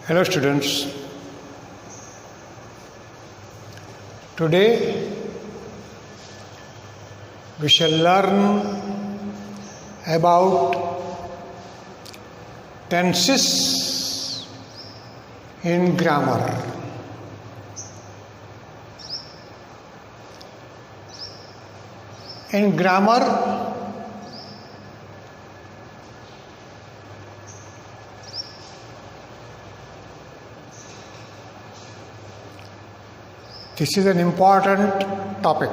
Hello students. Today we shall learn about tenses in grammar. In grammar, this is an important topic.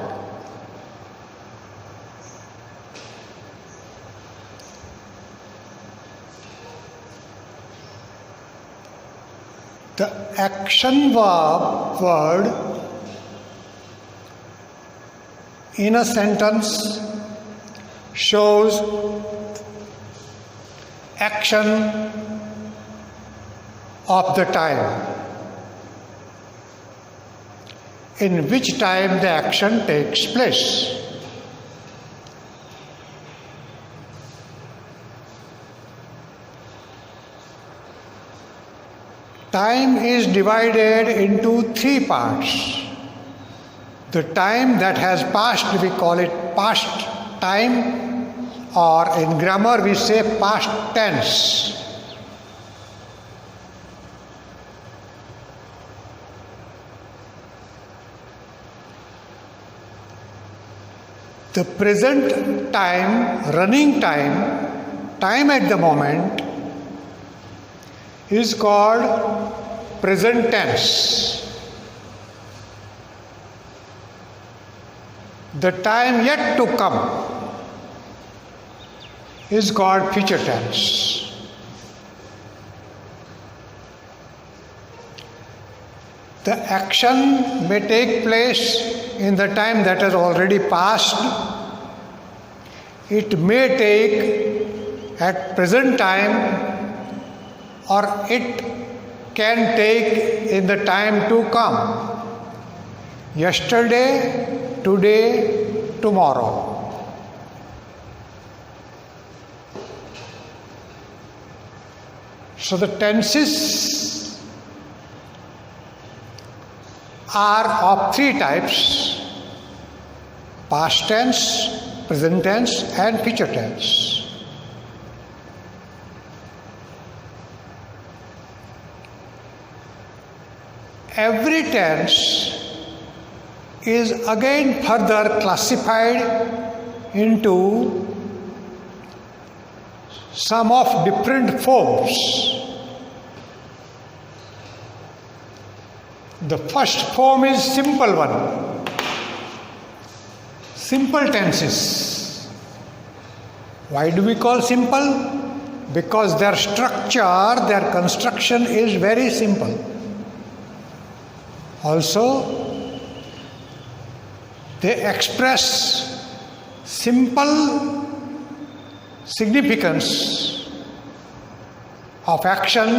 The action word in a sentence shows action of the time, in which time the action takes place. Time is divided into three parts. The time that has passed, we call it past time, or in grammar we say past tense. The present time, running time, time at the moment, is called present tense. The time yet to come is called future tense. The action may take place in the time that has already passed. It may take at present time, or it can take in the time to come. Yesterday, today, tomorrow. So the tenses are of three types: past tense, present tense, and future tense. Every tense is again further classified into some of different forms. The first form is simple one. Simple tenses. Why do we call simple? Because their structure, their construction is very simple. Also, they express simple significance of action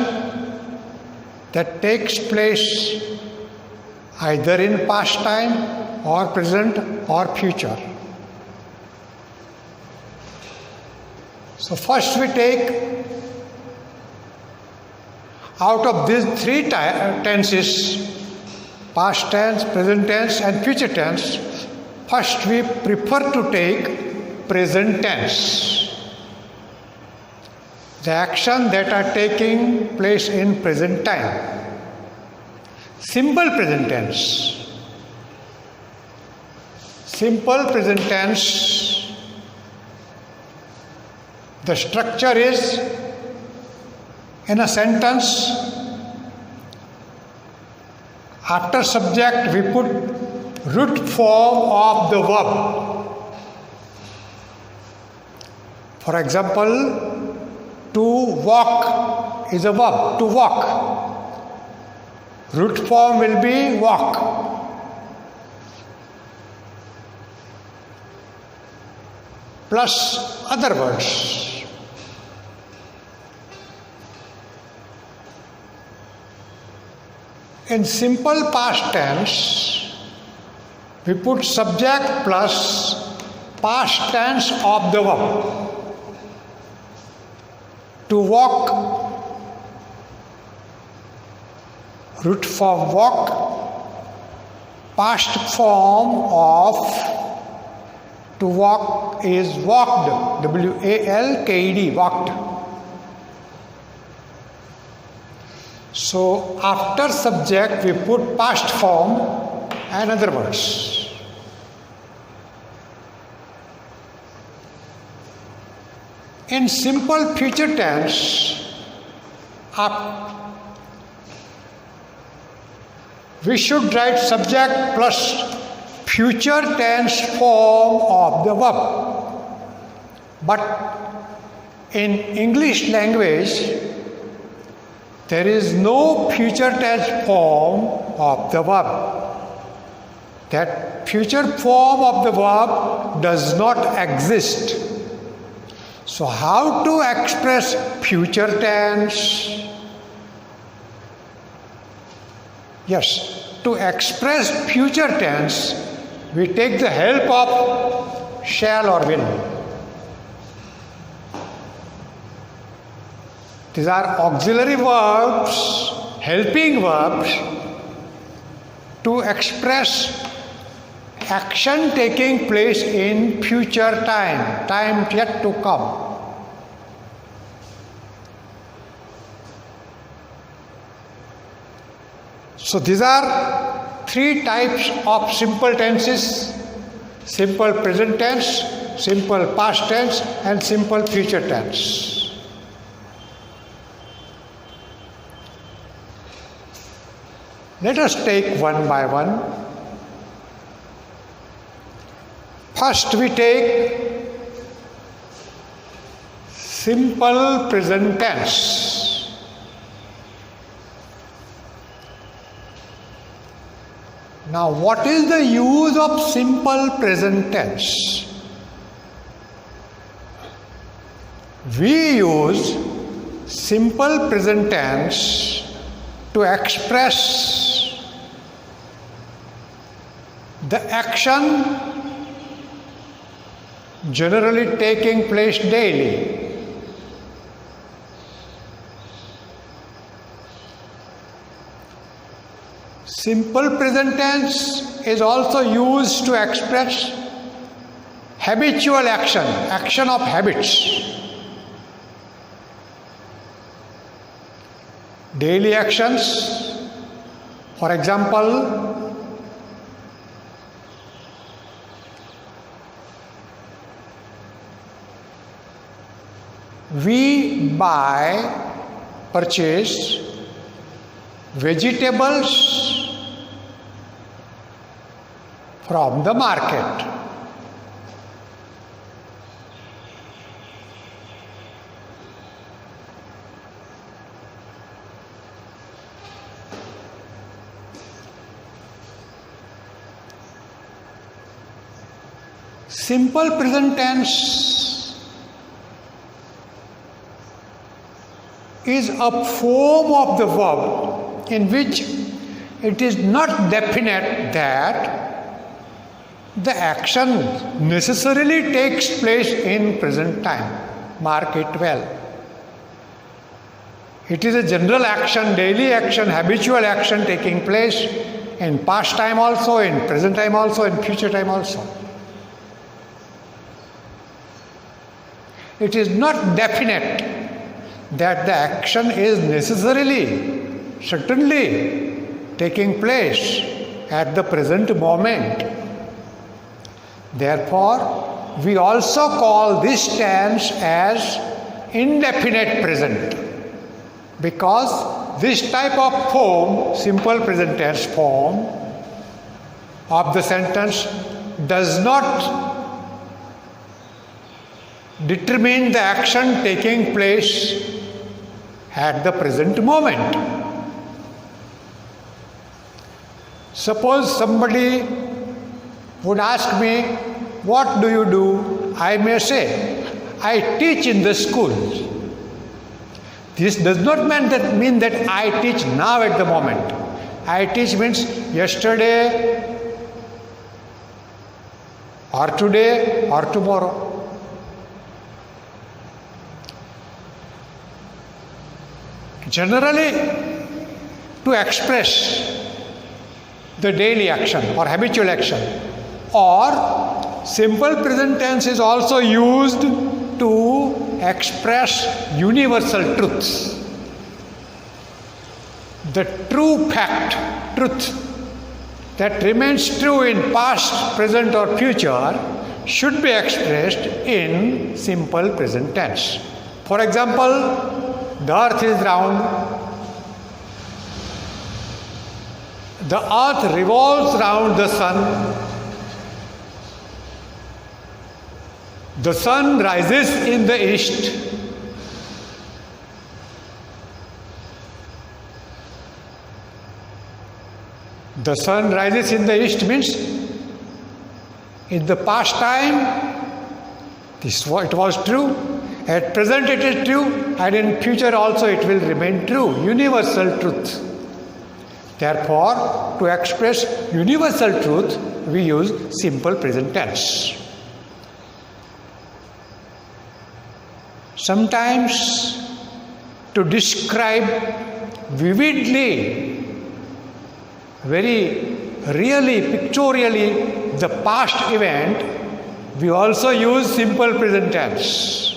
that takes place either in past time or present or future. So first we take out of these three tenses, past tense, present tense, and future tense, first we prefer to take present tense. The action that are taking place in present time. Simple present tense. Simple present tense, the structure is, in a sentence, after subject we put root form of the verb. For example, to walk is a verb, to walk. Root form will be walk. Plus other words. In simple past tense, we put subject plus past tense of the verb. To walk root form walk, past form of to walk is walked, W-A-L-K-E-D, walked. So after subject we put past form and other words. In simple future tense, we should write subject plus future tense form of the verb. But in English language, there is no future tense form of the verb. That future form of the verb does not exist. So how to express future tense? Yes, to express future tense, we take the help of shall or will. These are auxiliary verbs, helping verbs to express action taking place in future time, time yet to come. So these are three types of simple tenses: simple present tense, simple past tense, and simple future tense. Let us take one by one. First we take simple present tense. Now what is the use of simple present tense? We use simple present tense to express the action generally taking place daily. Simple present tense is also used to express habitual action, action of habits. Daily actions, for example, we purchase vegetables from the market. Simple present tense is a form of the verb in which it is not definite that the action necessarily takes place in present time. Mark it well. It is a general action, daily action, habitual action taking place in past time also, in present time also, in future time also. It is not definite that the action is necessarily, certainly taking place at the present moment. Therefore, we also call this tense as indefinite present, because this type of form, simple present tense form of the sentence, does not determine the action taking place at the present moment. Suppose somebody would ask me, what do you do? I may say, I teach in the school. This does not mean that I teach now at the moment. I teach means yesterday or today or tomorrow. Generally, to express the daily action or habitual action. Or simple present tense is also used to express universal truths. The true fact, truth, that remains true in past, present or future should be expressed in simple present tense. For example, the earth is round. The earth revolves round the sun. The sun rises in the east. The sun rises in the east means in the past time it was true, at present it is true, and in future also it will remain true. Universal truth. Therefore, to express universal truth, we use simple present tense. Sometimes, to describe vividly, very really, pictorially, the past event, we also use simple present tense.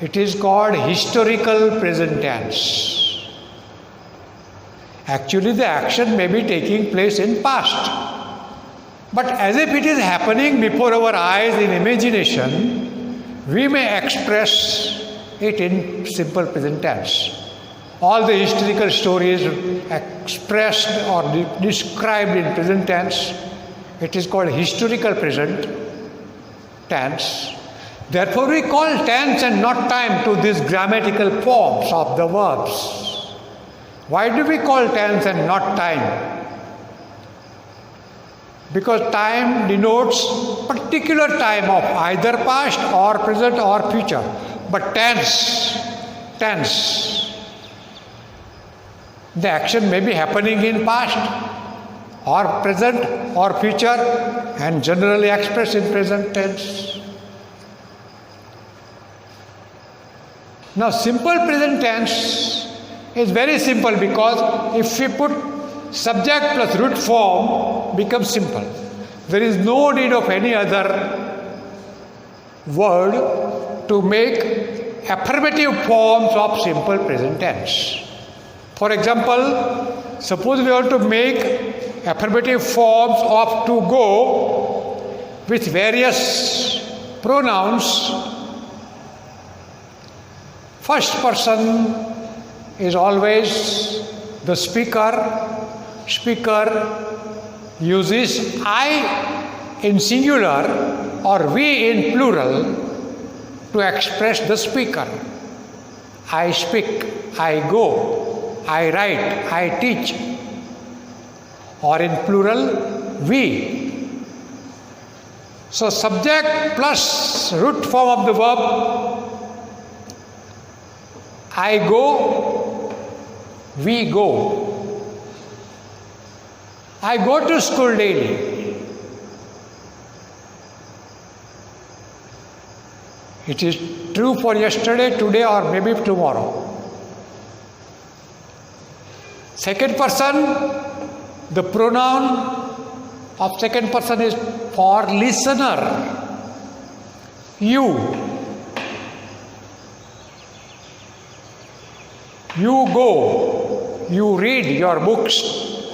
It is called historical present tense. Actually, the action may be taking place in past, but as if it is happening before our eyes in imagination, we may express it in simple present tense. All the historical stories expressed or described in present tense, it is called historical present tense. Therefore, we call tense and not time to these grammatical forms of the verbs. Why do we call tense and not time? Because time denotes particular time of either past or present or future. But tense, the action may be happening in past or present or future and generally expressed in present tense. Now, simple present tense is very simple because if we put subject plus root form, becomes simple. There is no need of any other word to make affirmative forms of simple present tense. For example, suppose we want to make affirmative forms of to go with various pronouns. First person is always the speaker. Speaker uses I in singular or we in plural to express the speaker. I speak, I go, I write, I teach. Or in plural, we. So subject plus root form of the verb, I go, we go. I go to school daily. It is true for yesterday, today, or maybe tomorrow. Second person, the pronoun of second person is for listener. You. You go. You read your books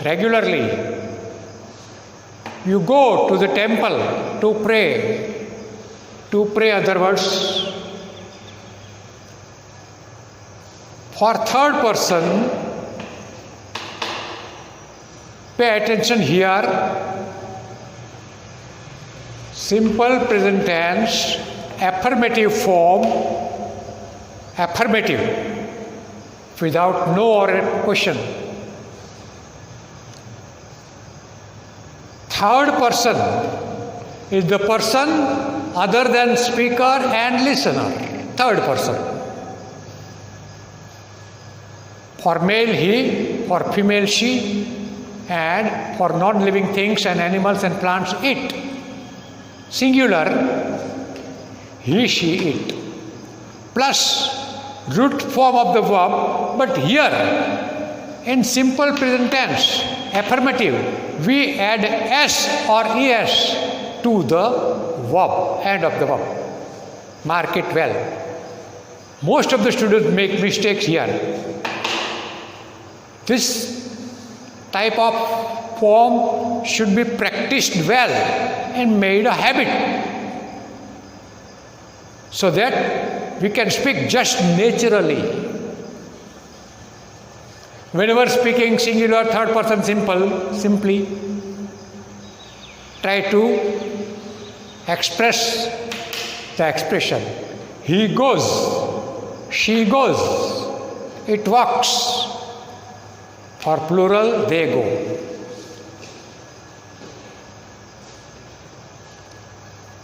regularly. You go to the temple to pray. To pray, other words. For third person, pay attention here. Simple present tense, affirmative form, affirmative, without no or question. Third person is the person other than speaker and listener. Third person. For male he, for female she, and for non-living things and animals and plants it. Singular, he, she, it. Plus root form of the verb, but here in simple present tense, affirmative, we add s or es to the verb, end of the verb. Mark it well. Most of the students make mistakes here. This type of form should be practiced well and made a habit, so that we can speak just naturally. Whenever speaking singular, third person simple, simply try to express the expression. He goes, she goes, it walks. For plural, they go.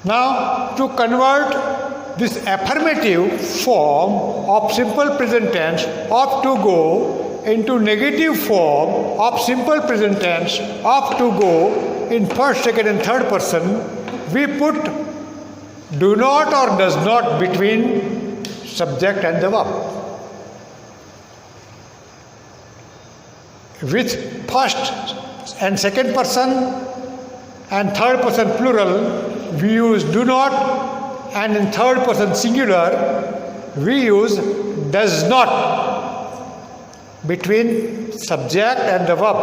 Now, to convert this affirmative form of simple present tense of to go into negative form of simple present tense of to go in first, second and third person, we put do not or does not between subject and the verb. With first and second person and third person plural, we use do not, and in third person singular, we use does not between subject and the verb.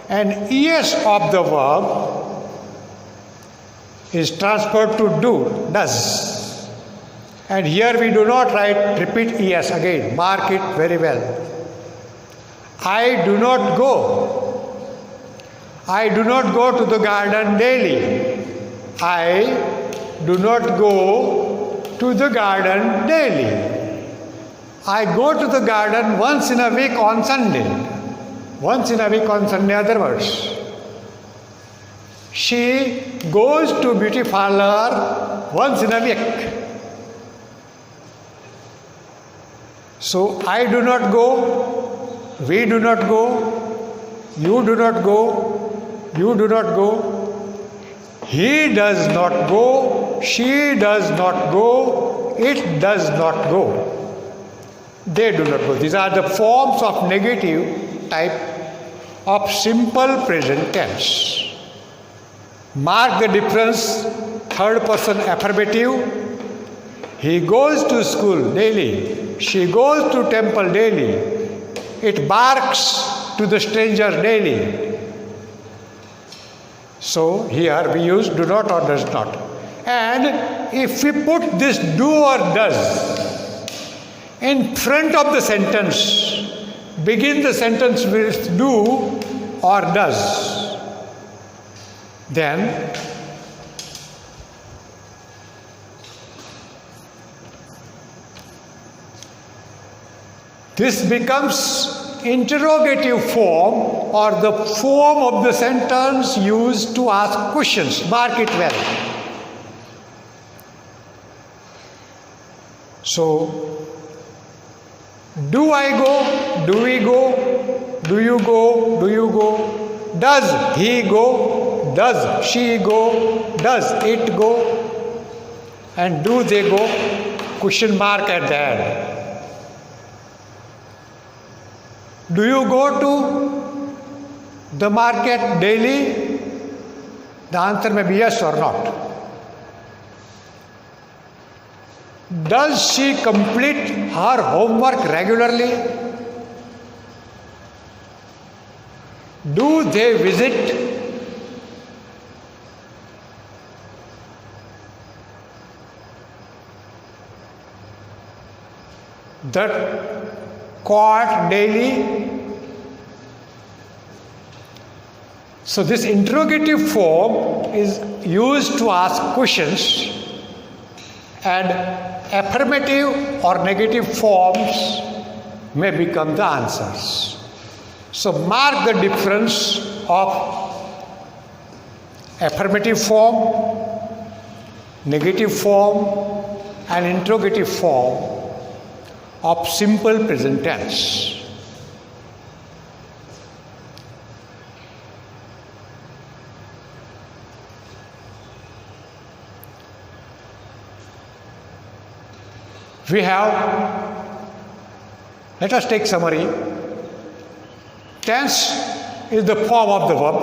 And es of the verb is transferred to do, does. And here we do not repeat es again. Mark it very well. I do not go. I do not go to the garden daily. I do not go to the garden daily. I go to the garden once in a week on Sunday. Once in a week on Sunday, other words. She goes to beauty parlor once in a week. So I do not go. We do not go, you do not go, you do not go, he does not go, she does not go, it does not go, they do not go. These are the forms of negative type of simple present tense. Mark the difference. Third person affirmative. He goes to school daily. She goes to temple daily. It barks to the stranger daily. So here we use do not or does not. And if we put this do or does in front of the sentence, begin the sentence with do or does, then this becomes interrogative form or the form of the sentence used to ask questions. Mark it well. So, do I go? Do we go? Do you go? Do you go? Does he go? Does she go? Does it go? And do they go? Question mark at the end. Do you go to the market daily? The answer may be yes or not. Does she complete her homework regularly? Do they visit? The court daily? So this interrogative form is used to ask questions, and affirmative or negative forms may become the answers. So mark the difference of affirmative form, negative form and interrogative form of simple present tense. We have, let us take summary. Tense is the form of the verb.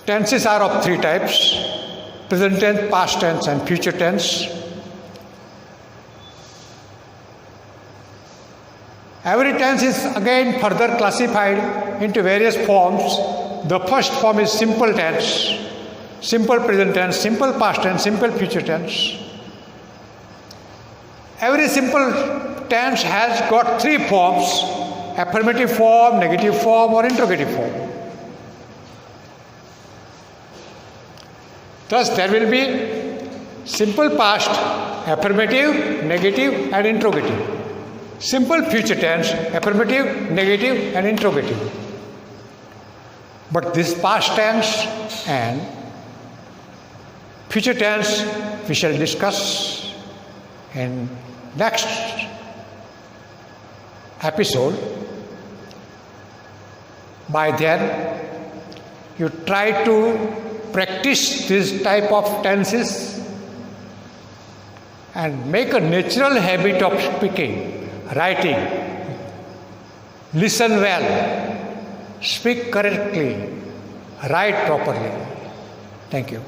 Tenses are of three types: present tense, past tense, and future tense. Every tense is again further classified into various forms. The first form is simple tense, simple present tense, simple past tense, simple future tense. Every simple tense has got three forms: affirmative form, negative form, or interrogative form. Thus, there will be simple past, affirmative, negative, and interrogative. Simple future tense, affirmative, negative, and interrogative. But this past tense and future tense we shall discuss in next episode. By then, you try to practice this type of tenses and make a natural habit of speaking, writing. Listen well, speak correctly, write properly. Thank you.